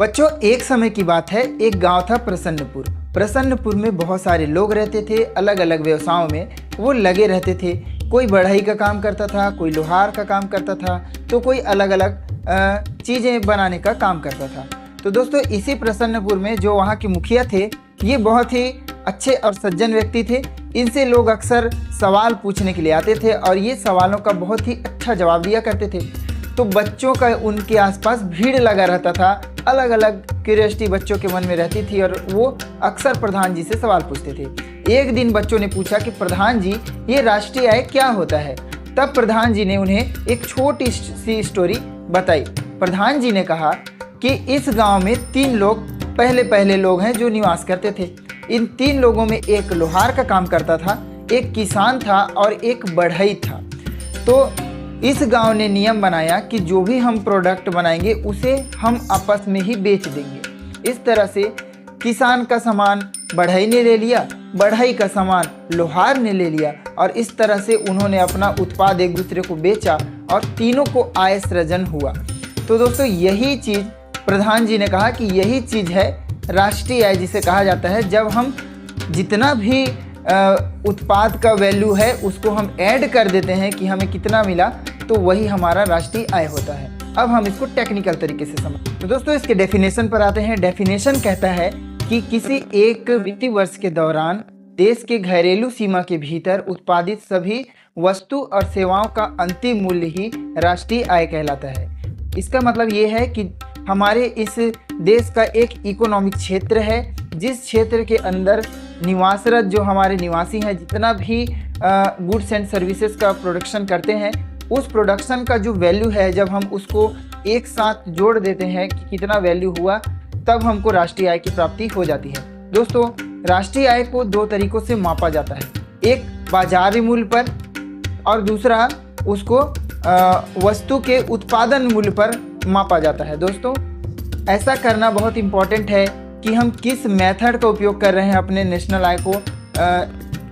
बच्चों, एक समय की बात है, एक गांव था प्रसन्नपुर। प्रसन्नपुर में बहुत सारे लोग रहते थे, अलग अलग व्यवसायों में वो लगे रहते थे। कोई बढ़ई का काम करता था, कोई लोहार का काम करता था, तो कोई अलग अलग चीज़ें बनाने का काम करता था। तो दोस्तों, इसी प्रसन्नपुर में जो वहाँ के मुखिया थे, ये बहुत ही अच्छे और सज्जन व्यक्ति थे। इनसे लोग अक्सर सवाल पूछने के लिए आते थे और ये सवालों का बहुत ही अच्छा जवाब दिया करते थे। तो बच्चों का उनके आसपास भीड़ लगा रहता था, अलग अलग क्यूरियोसिटी बच्चों के मन में रहती थी और वो अक्सर प्रधान जी से सवाल पूछते थे। एक दिन बच्चों ने पूछा कि प्रधान जी, ये राष्ट्रीय आय क्या होता है? तब प्रधान जी ने उन्हें एक छोटी सी स्टोरी बताई। प्रधान जी ने कहा कि इस गांव में 3 लोग पहले लोग हैं जो निवास करते थे। इन 3 लोगों में एक लोहार का काम करता था, एक किसान था और एक बढ़ई था। तो इस गांव ने नियम बनाया कि जो भी हम प्रोडक्ट बनाएंगे उसे हम आपस में ही बेच देंगे। इस तरह से किसान का सामान बढ़ई ने ले लिया, बढ़ई का सामान लोहार ने ले लिया और इस तरह से उन्होंने अपना उत्पाद एक दूसरे को बेचा और तीनों को आय सृजन हुआ। तो दोस्तों, यही चीज़ प्रधान जी ने कहा कि यही चीज़ है राष्ट्रीय आय, जिसे कहा जाता है जब हम जितना भी उत्पाद का वैल्यू है उसको हम ऐड कर देते हैं कि हमें कितना मिला, तो वही हमारा राष्ट्रीय आय होता है। अब हम इसको टेक्निकल तरीके से समझ। तो दोस्तों, इसके डेफिनेशन पर आते हैं। डेफिनेशन कहता है कि किसी एक वित्तीय वर्ष के दौरान देश के घरेलू सीमा के भीतर उत्पादित सभी वस्तु और सेवाओं का अंतिम मूल्य ही राष्ट्रीय आय कहलाता है। इसका मतलब ये है कि हमारे इस देश का एक इकोनॉमिक क्षेत्र है, जिस क्षेत्र के अंदर निवासरत जो हमारे निवासी हैं, जितना भी गुड्स एंड सर्विसेज का प्रोडक्शन करते हैं, उस प्रोडक्शन का जो वैल्यू है, जब हम उसको एक साथ जोड़ देते हैं कि कितना वैल्यू हुआ, तब हमको राष्ट्रीय आय की प्राप्ति हो जाती है। दोस्तों, राष्ट्रीय आय को 2 तरीकों से मापा जाता है, एक बाजारी मूल्य पर और दूसरा उसको वस्तु के उत्पादन मूल्य पर मापा जाता है। दोस्तों, ऐसा करना बहुत इम्पॉर्टेंट है कि हम किस मेथड का उपयोग कर रहे हैं अपने नेशनल आय को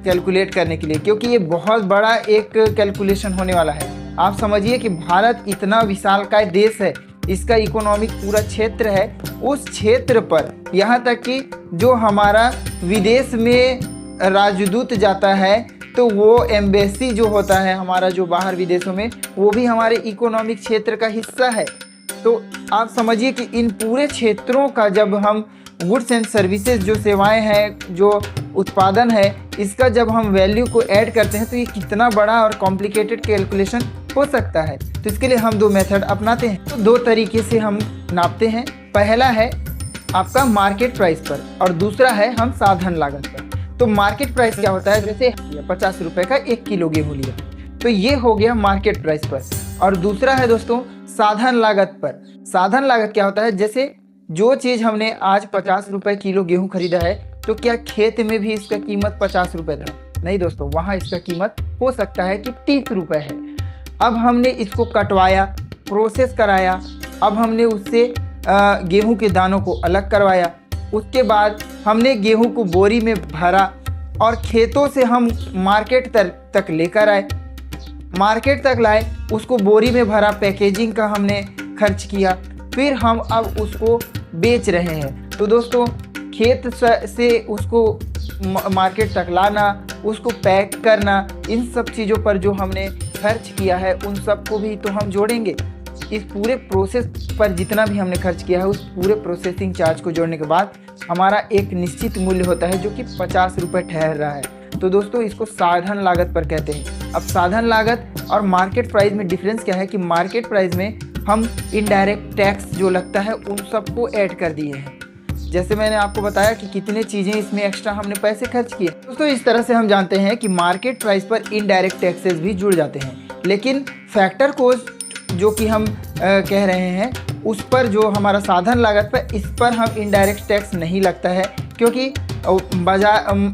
कैलकुलेट करने के लिए, क्योंकि ये बहुत बड़ा एक कैलकुलेशन होने वाला है। आप समझिए कि भारत इतना विशालकाय देश है, इसका इकोनॉमिक पूरा क्षेत्र है, उस क्षेत्र पर यहाँ तक कि जो हमारा विदेश में राजदूत जाता है, तो वो एम्बेसी जो होता है हमारा, जो बाहर विदेशों में, वो भी हमारे इकोनॉमिक क्षेत्र का हिस्सा है। तो आप समझिए कि इन पूरे क्षेत्रों का जब हम गुड्स एंड सर्विसेज जो सेवाएं हैं, जो उत्पादन है, इसका जब हम वैल्यू को ऐड करते हैं, तो ये कितना बड़ा और कॉम्प्लिकेटेड कैलकुलेशन हो सकता है। तो इसके लिए हम 2 मेथड अपनाते हैं। तो 2 तरीके से हम नापते हैं। पहला है आपका मार्केट प्राइस पर और दूसरा है हम साधन लागत पर। तो मार्केट प्राइस क्या होता है? जैसे 50 रुपये का 1 किलो गेहूँ लिया, तो ये हो गया मार्केट प्राइस पर। और दूसरा है दोस्तों साधन लागत पर। साधन लागत क्या होता है? जैसे जो चीज़ हमने आज 50 रुपये किलो गेहूँ खरीदा है, तो क्या खेत में भी इसका कीमत 50 रुपये था? नहीं दोस्तों, वहाँ इसका कीमत हो सकता है कि 30 रुपये है। अब हमने इसको कटवाया, प्रोसेस कराया, अब हमने उससे गेहूं के दानों को अलग करवाया, उसके बाद हमने गेहूं को बोरी में भरा और खेतों से हम मार्केट तक लेकर आए, मार्केट तक लाए, उसको बोरी में भरा, पैकेजिंग का हमने खर्च किया, फिर हम अब उसको बेच रहे हैं। तो दोस्तों, खेत से उसको मार्केट तक लाना, उसको पैक करना, इन सब चीज़ों पर जो हमने खर्च किया है, उन सबको भी तो हम जोड़ेंगे। इस पूरे प्रोसेस पर जितना भी हमने खर्च किया है, उस पूरे प्रोसेसिंग चार्ज को जोड़ने के बाद हमारा एक निश्चित मूल्य होता है जो कि 50 रुपये ठहर रहा है। तो दोस्तों, इसको साधन लागत पर कहते हैं। अब साधन लागत और मार्केट प्राइस में डिफरेंस क्या है कि मार्केट प्राइस में हम इनडायरेक्ट टैक्स जो लगता है उन सबको ऐड कर दिए हैं। जैसे मैंने आपको बताया कि कितने चीज़ें इसमें एक्स्ट्रा हमने पैसे खर्च किए। दोस्तों, इस तरह से हम जानते हैं कि मार्केट प्राइस पर इनडायरेक्ट टैक्सेस भी जुड़ जाते हैं, लेकिन फैक्टर कॉस्ट जो कि हम कह रहे हैं, उस पर जो हमारा साधन लागत पर, इस पर हम इनडायरेक्ट टैक्स नहीं लगता है, क्योंकि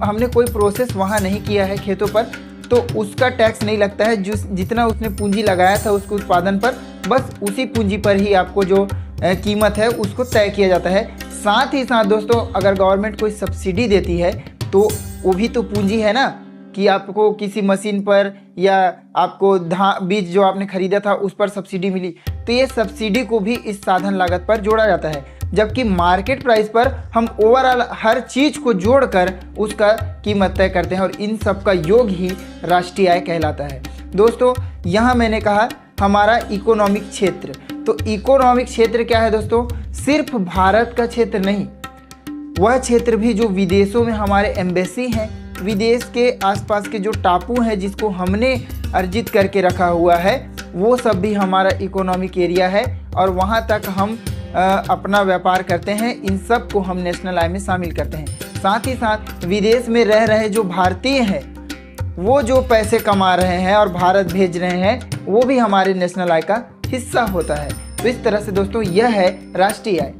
हमने कोई प्रोसेस वहाँ नहीं किया है खेतों पर, तो उसका टैक्स नहीं लगता है। जितना उसने पूंजी लगाया था उसके उत्पादन पर, बस उसी पूंजी पर ही आपको जो कीमत है उसको तय किया जाता है। साथ ही साथ दोस्तों, अगर गवर्नमेंट कोई सब्सिडी देती है तो वो भी तो पूंजी है ना, कि आपको किसी मशीन पर या आपको बीज जो आपने खरीदा था उस पर सब्सिडी मिली, तो ये सब्सिडी को भी इस साधन लागत पर जोड़ा जाता है। जबकि मार्केट प्राइस पर हम ओवरऑल हर चीज़ को जोड़कर उसका कीमत तय करते हैं और इन सब का योग ही राष्ट्रीय आय कहलाता है। दोस्तों, यहाँ मैंने कहा हमारा इकोनॉमिक क्षेत्र, तो इकोनॉमिक क्षेत्र क्या है दोस्तों? सिर्फ भारत का क्षेत्र नहीं, वह क्षेत्र भी जो विदेशों में हमारे एम्बेसी हैं, विदेश के आसपास के जो टापू हैं जिसको हमने अर्जित करके रखा हुआ है, वो सब भी हमारा इकोनॉमिक एरिया है और वहाँ तक हम अपना व्यापार करते हैं। इन सब को हम नेशनल आय में शामिल करते हैं। साथ ही साथ विदेश में रह रहे जो भारतीय हैं, वो जो पैसे कमा रहे हैं और भारत भेज रहे हैं, वो भी हमारे नेशनल आय का हिस्सा होता है। तो इस तरह से दोस्तों यह है राष्ट्रीय आय।